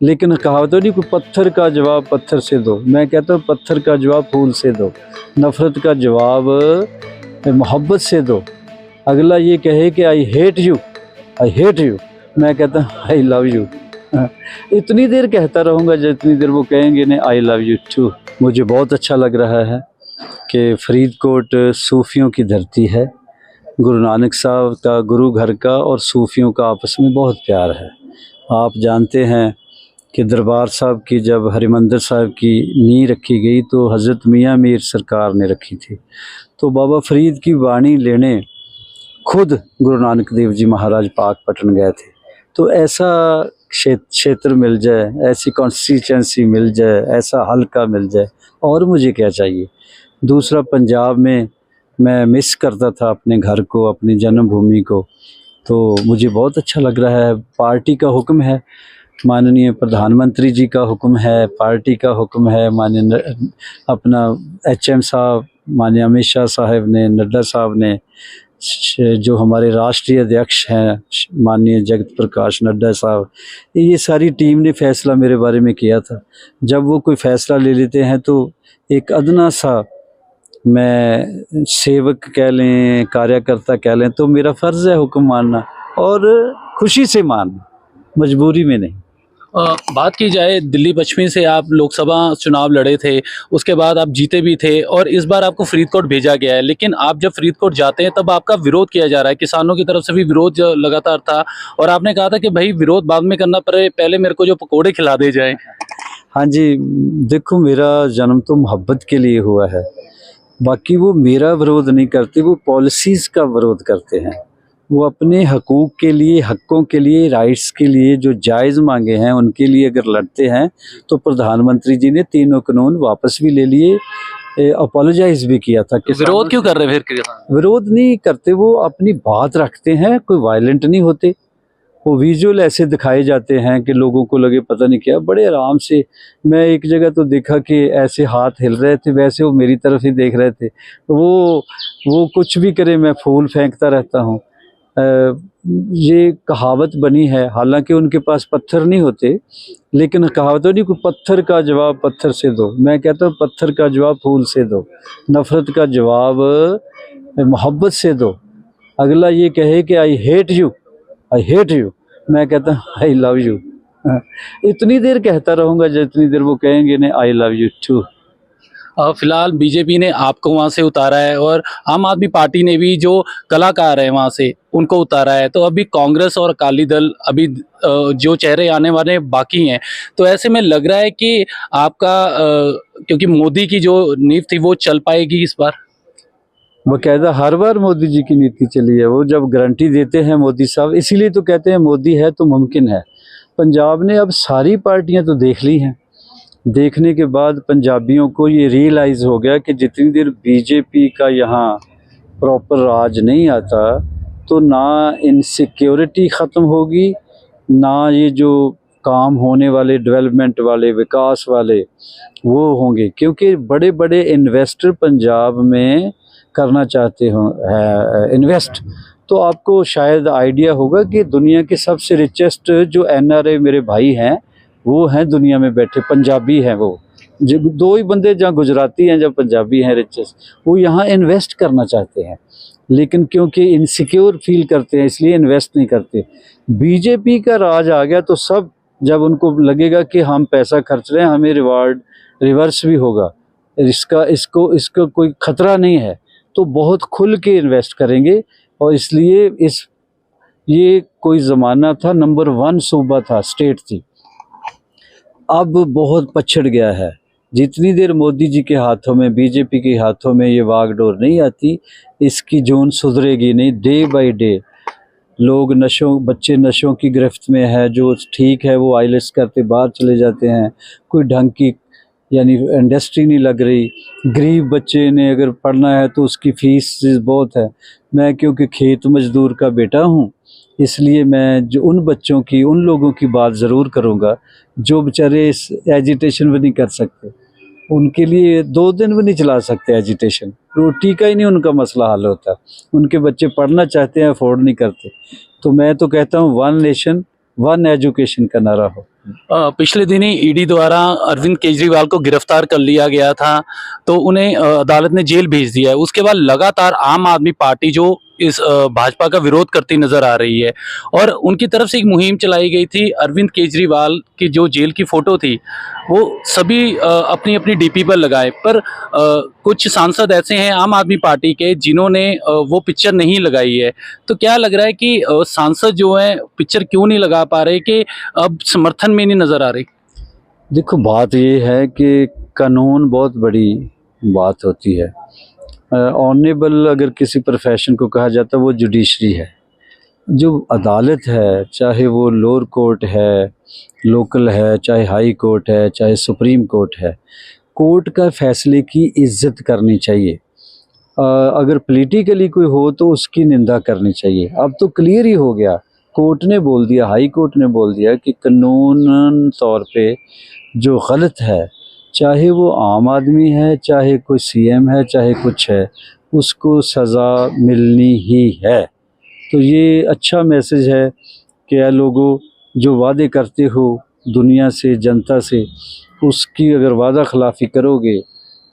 लेकिन कहावत नहीं, कोई पत्थर का जवाब पत्थर से दो, मैं कहता हूँ पत्थर का जवाब फूल से दो, नफ़रत का जवाब मोहब्बत से दो। अगला ये कहे कि I hate you, I hate you, मैं कहता हूँ आई लव यू। इतनी देर कहता रहूँगा जितनी देर वो कहेंगे नहीं आई लव यू टू। मुझे बहुत अच्छा लग रहा है कि फरीदकोट सूफ़ियों की धरती है। गुरु नानक साहब का गुरु घर का और सूफ़ियों का आपस में बहुत प्यार है। आप जानते हैं कि दरबार साहब की जब हरिमंदिर साहब की नींव रखी गई तो हज़रत मियाँ मीर सरकार ने रखी थी। तो बाबा फरीद की वाणी लेने खुद गुरु नानक देव जी महाराज पाकपटन गए थे। तो ऐसा क्षेत्र मिल जाए, ऐसी कॉन्स्टिट्यूंसी मिल जाए, ऐसा हल्का मिल जाए, और मुझे क्या चाहिए। दूसरा, पंजाब में मैं मिस करता था अपने घर को, अपनी जन्मभूमि को, तो मुझे बहुत अच्छा लग रहा है। पार्टी का हुक्म है, माननीय प्रधानमंत्री जी का हुक्म है, पार्टी का हुक्म है, माननीय अपना HM साहब, माननीय अमित शाह साहब ने, नड्डा साहब ने, जो हमारे राष्ट्रीय अध्यक्ष हैं माननीय जगत प्रकाश नड्डा साहब, ये सारी टीम ने फैसला मेरे बारे में किया था। जब वो कोई फ़ैसला ले लेते हैं तो एक अदना सा, मैं सेवक कह लें, कार्यकर्ता कह लें, तो मेरा फ़र्ज़ है हुक्म मानना, और खुशी से मानना, मजबूरी में नहीं। बात की जाए, दिल्ली पश्चिमी से आप लोकसभा चुनाव लड़े थे, उसके बाद आप जीते भी थे और इस बार आपको फरीदकोट भेजा गया है। लेकिन आप जब फरीदकोट जाते हैं तब आपका विरोध किया जा रहा है, किसानों की तरफ से भी विरोध जो लगातार था, और आपने कहा था कि भाई विरोध बाद में करना पड़े, पहले मेरे को जो पकोड़े खिला दे जाएं। हाँ जी, देखो मेरा जन्म तो मोहब्बत के लिए हुआ है, बाकी वो मेरा विरोध नहीं करते, वो पॉलिसीज़ का विरोध करते हैं। वो अपने हकूक़ के लिए, हक़ों के लिए, राइट्स के लिए जो जायज़ मांगे हैं उनके लिए अगर लड़ते हैं तो प्रधानमंत्री जी ने तीनों कानून वापस भी ले लिए, अपोलोजाइज भी किया था। कि विरोध क्यों कर रहे हैं फिर? विरोध नहीं करते, वो अपनी बात रखते हैं, कोई वायलेंट नहीं होते। वो विजुअल ऐसे दिखाए जाते हैं कि लोगों को लगे पता नहीं क्या, बड़े आराम से। मैं एक जगह तो देखा कि ऐसे हाथ हिल रहे थे, वैसे वो मेरी तरफ ही देख रहे थे। वो कुछ भी करे, मैं फूल फेंकता रहता हूँ। ये कहावत बनी है, हालांकि उनके पास पत्थर नहीं होते, लेकिन कहावत नहीं, कोई पत्थर का जवाब पत्थर से दो, मैं कहता हूँ पत्थर का जवाब फूल से दो, नफ़रत का जवाब मोहब्बत से दो। अगला ये कहे कि I hate you, I hate you, मैं कहता हूँ आई लव यू। इतनी देर कहता रहूँगा जितनी देर वो कहेंगे नहीं आई लव यू टू। फिलहाल बीजेपी ने आपको वहाँ से उतारा है और आम आदमी पार्टी ने भी जो कलाकार है वहाँ से उनको उतारा है, तो अभी कांग्रेस और अकाली दल अभी जो चेहरे आने वाले बाकी हैं, तो ऐसे में लग रहा है कि आपका क्योंकि मोदी की जो नींव थी वो चल पाएगी इस बार? बाकायदा हर बार मोदी जी की नीति चली है, वो जब गारंटी देते हैं मोदी साहब, इसीलिए तो कहते हैं मोदी है तो मुमकिन है। पंजाब ने अब सारी पार्टियां तो देख ली हैं, देखने के बाद पंजाबियों को ये रियलाइज़ हो गया कि जितनी देर बीजेपी का यहाँ प्रॉपर राज नहीं आता तो ना इनसिक्योरिटी ख़त्म होगी, ना ये जो काम होने वाले, डेवलपमेंट वाले, विकास वाले वो होंगे, क्योंकि बड़े बड़े इन्वेस्टर पंजाब में करना चाहते हो इन्वेस्ट। तो आपको शायद आइडिया होगा कि दुनिया के सबसे रिचेस्ट जो NRA मेरे भाई हैं वो हैं दुनिया में बैठे, पंजाबी हैं। वो जो दो ही बंदे जहाँ गुजराती हैं, जहाँ पंजाबी हैं रिचेस्ट, वो यहाँ इन्वेस्ट करना चाहते हैं, लेकिन क्योंकि इनसिक्योर फील करते हैं इसलिए इन्वेस्ट नहीं करते। बीजेपी का राज आ गया तो सब, जब उनको लगेगा कि हम पैसा खर्च रहे हैं, हमें रिवार्ड रिवर्स भी होगा, इसको कोई ख़तरा नहीं है, तो बहुत खुल के इन्वेस्ट करेंगे। और इसलिए ये कोई ज़माना था नंबर 1 सूबा था, स्टेट थी, अब बहुत पछड़ गया है। जितनी देर मोदी जी के हाथों में, बीजेपी के हाथों में ये वागडोर नहीं आती, इसकी जोन सुधरेगी नहीं। डे बाय डे लोग बच्चे नशों की गिरफ्त में है, जो ठीक है वो आईलेट्स करते बाहर चले जाते हैं, कोई ढंग की यानी इंडस्ट्री नहीं लग रही। गरीब बच्चे ने अगर पढ़ना है तो उसकी फ़ीस बहुत है। मैं क्योंकि खेत मजदूर का बेटा हूँ, इसलिए मैं जो उन बच्चों की, उन लोगों की बात ज़रूर करूँगा जो बेचारे इस एजिटेशन भी नहीं कर सकते। उनके लिए 2 दिन भी नहीं चला सकते एजिटेशन, रोटी का ही नहीं उनका मसला हल होता। उनके बच्चे पढ़ना चाहते हैं, अफोर्ड नहीं करते। तो मैं तो कहता हूँ 1 नेशन 1 एजुकेशन का नारा हो। पिछले दिनी ईडी द्वारा अरविंद केजरीवाल को गिरफ्तार कर लिया गया था, तो उन्हें अदालत ने जेल भेज दिया है। उसके बाद लगातार आम आदमी पार्टी जो इस भाजपा का विरोध करती नजर आ रही है और उनकी तरफ से एक मुहिम चलाई गई थी। अरविंद केजरीवाल की जो जेल की फोटो थी वो सभी अपनी अपनी डीपी पर लगाए, पर कुछ सांसद ऐसे हैं आम आदमी पार्टी के जिन्होंने वो पिक्चर नहीं लगाई है। तो क्या लग रहा है कि सांसद जो है पिक्चर क्यों नहीं लगा पा रहे कि अब समर्थन में नहीं नजर आ रही? देखो, बात ये है कि कानून बहुत बड़ी बात होती है। ऑनरेबल अगर किसी प्रोफेशन को कहा जाता है वो जुडिशरी है। जो अदालत है, चाहे वो लोअर कोर्ट है, लोकल है, चाहे हाई कोर्ट है, चाहे सुप्रीम कोर्ट है, कोर्ट का फैसले की इज्जत करनी चाहिए। अगर पॉलिटिकली कोई हो तो उसकी निंदा करनी चाहिए। अब तो क्लियर ही हो गया, कोर्ट ने बोल दिया, हाई कोर्ट ने बोल दिया कि कानूनन तौर पे जो गलत है, चाहे वो आम आदमी है, चाहे कोई सीएम है, चाहे कुछ है, उसको सज़ा मिलनी ही है। तो ये अच्छा मैसेज है कि यार लोगों, जो वादे करते हो दुनिया से, जनता से, उसकी अगर वादा खिलाफ़ी करोगे,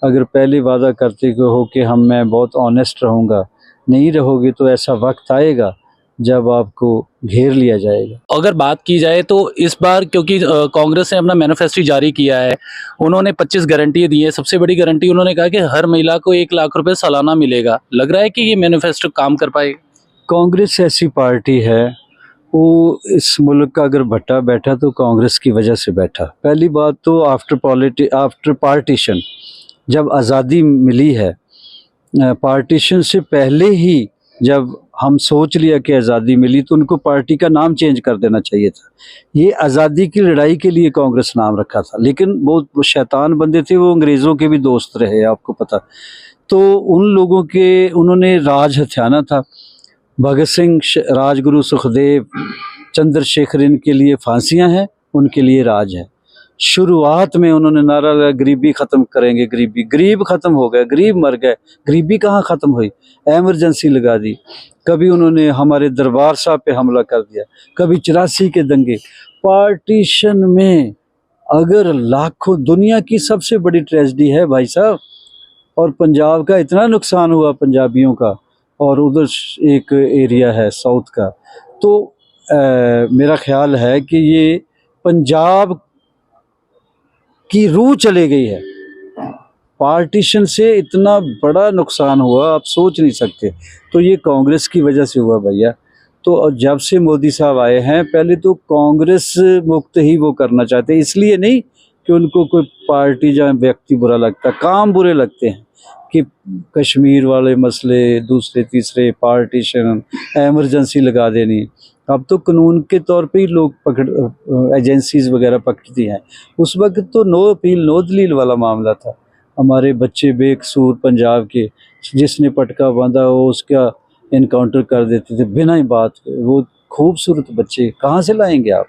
अगर पहले वादा करते हो कि मैं बहुत ऑनेस्ट रहूँगा, नहीं रहोगे तो ऐसा वक्त आएगा जब आपको घेर लिया जाएगा। अगर बात की जाए तो इस बार क्योंकि कांग्रेस ने अपना मैनिफेस्टो जारी किया है, उन्होंने 25 गारंटी दी है। सबसे बड़ी गारंटी उन्होंने कहा कि हर महिला को 1 लाख रुपए सालाना मिलेगा। लग रहा है कि ये मैनिफेस्टो काम कर पाएगा? कांग्रेस ऐसी पार्टी है, वो इस मुल्क का अगर भट्टा बैठा तो कांग्रेस की वजह से बैठा। पहली बात तो आफ्टर पार्टीशन, जब आज़ादी मिली है, पार्टीशन से पहले ही जब हम सोच लिया कि आज़ादी मिली तो उनको पार्टी का नाम चेंज कर देना चाहिए था। ये आज़ादी की लड़ाई के लिए कांग्रेस नाम रखा था, लेकिन वो शैतान बंदे थे, वो अंग्रेज़ों के भी दोस्त रहे, आपको पता। तो उन लोगों के उन्होंने राज हथियाना था। भगत सिंह, राजगुरु सुखदेव, चंद्रशेखर, इनके लिए फांसियां हैं, उनके लिए राज है। शुरुआत में उन्होंने नारा लगाया गरीबी ख़त्म करेंगे, गरीब ख़त्म हो गए, गरीब मर गए। गरीबी कहाँ ख़त्म हुई? एमरजेंसी लगा दी। कभी उन्होंने हमारे दरबार साहब पे हमला कर दिया, कभी 84 के दंगे। पार्टीशन में अगर लाखों, दुनिया की सबसे बड़ी ट्रेजेडी है भाई साहब, और पंजाब का इतना नुकसान हुआ पंजाबियों का, और उधर एक एरिया है साउथ का। तो मेरा ख्याल है कि ये पंजाब की रूह चली गई है। पार्टीशन से इतना बड़ा नुकसान हुआ, आप सोच नहीं सकते। तो ये कांग्रेस की वजह से हुआ भैया। तो जब से मोदी साहब आए हैं, पहले तो कांग्रेस मुक्त ही वो करना चाहते, इसलिए नहीं कि उनको कोई पार्टी या व्यक्ति बुरा लगता, काम बुरे लगते हैं कि कश्मीर वाले मसले, दूसरे तीसरे, पार्टीशन, एमरजेंसी लगा देनी। अब तो कानून के तौर पे ही लोग एजेंसीज वगैरह पकड़ती हैं। उस वक्त तो नो अपील नो दलील वाला मामला था। हमारे बच्चे बेकसूर पंजाब के, जिसने पटका बांधा हो उसका इनकाउंटर कर देते थे बिना ही बात। वो खूबसूरत बच्चे कहाँ से लाएंगे आप?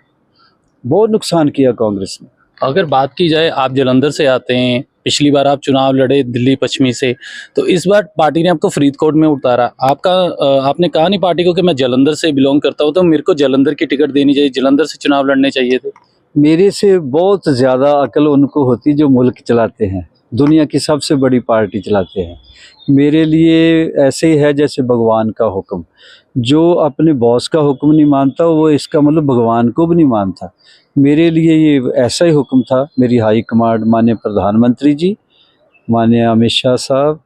बहुत नुकसान किया कांग्रेस ने। अगर बात की जाए, आप जलंधर से आते हैं, पिछली बार आप चुनाव लड़े दिल्ली पश्चिमी से, तो इस बार पार्टी ने आपको फरीदकोट में उतारा। आपने कहा नहीं पार्टी को कि मैं जलंधर से बिलोंग करता हूं, तो मेरे को जलंधर की टिकट देनी चाहिए, जलंधर से चुनाव लड़ने चाहिए थे। मेरे से बहुत ज़्यादा अकल उनको होती जो मुल्क चलाते हैं, दुनिया की सबसे बड़ी पार्टी चलाते हैं। मेरे लिए ऐसे ही है जैसे भगवान का हुक्म। जो अपने बॉस का हुक्म नहीं मानता वो इसका मतलब भगवान को भी नहीं मानता। मेरे लिए ये ऐसा ही हुक्म था। मेरी हाई कमांड, माननीय प्रधानमंत्री जी, माननीय अमित शाह साहब,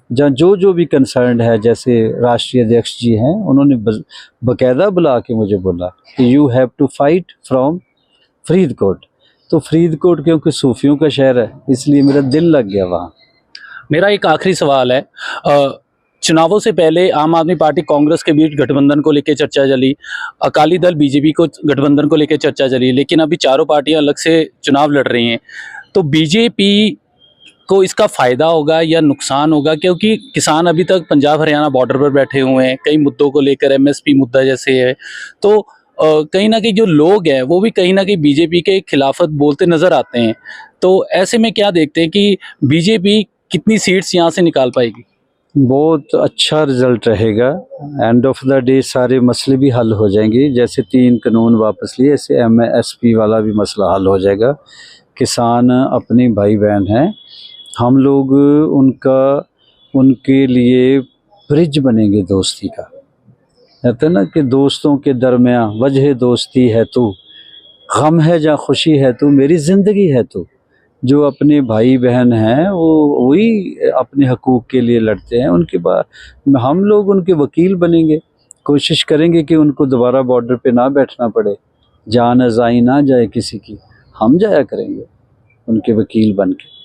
जहाँ जो भी कंसर्न है, जैसे राष्ट्रीय अध्यक्ष जी हैं, उन्होंने बाकायदा बुला के मुझे बोला कि you have to fight from Faridkot. तो फरीदकोट क्योंकि सूफियों का शहर है, इसलिए मेरा दिल लग गया वहाँ। मेरा एक आखिरी सवाल है, चुनावों से पहले आम आदमी पार्टी कांग्रेस के बीच गठबंधन को लेकर चर्चा चली, अकाली दल बीजेपी को गठबंधन को लेकर चर्चा चली, लेकिन अभी चारों पार्टियां अलग से चुनाव लड़ रही हैं। तो बीजेपी को इसका फ़ायदा होगा या नुकसान होगा? क्योंकि किसान अभी तक पंजाब हरियाणा बॉर्डर पर बैठे हुए हैं, कई मुद्दों को लेकर, एमएसपी मुद्दा जैसे है। तो कहीं ना कहीं जो लोग हैं वो भी कहीं ना कहीं बीजेपी के खिलाफत बोलते नज़र आते हैं। तो ऐसे में क्या देखते हैं कि बीजेपी कितनी सीट्स यहाँ से निकाल पाएगी? बहुत अच्छा रिजल्ट रहेगा। एंड ऑफ द डे सारे मसले भी हल हो जाएंगे। जैसे 3 कानून वापस लिए, ऐसे MSP वाला भी मसला हल हो जाएगा। किसान अपने भाई बहन हैं, हम लोग उनके लिए ब्रिज बनेंगे दोस्ती का। कहते हैं ना कि दोस्तों के दरमियाँ वजह दोस्ती है तू, गम है या खुशी है तू, मेरी ज़िंदगी है तू। जो अपने भाई बहन हैं वो वही अपने हकूक़ के लिए लड़ते हैं। उनके बाद हम लोग उनके वकील बनेंगे, कोशिश करेंगे कि उनको दोबारा बॉर्डर पे ना बैठना पड़े, जान अज़ाई ना जाए किसी की, हम जाया करेंगे उनके वकील बन के।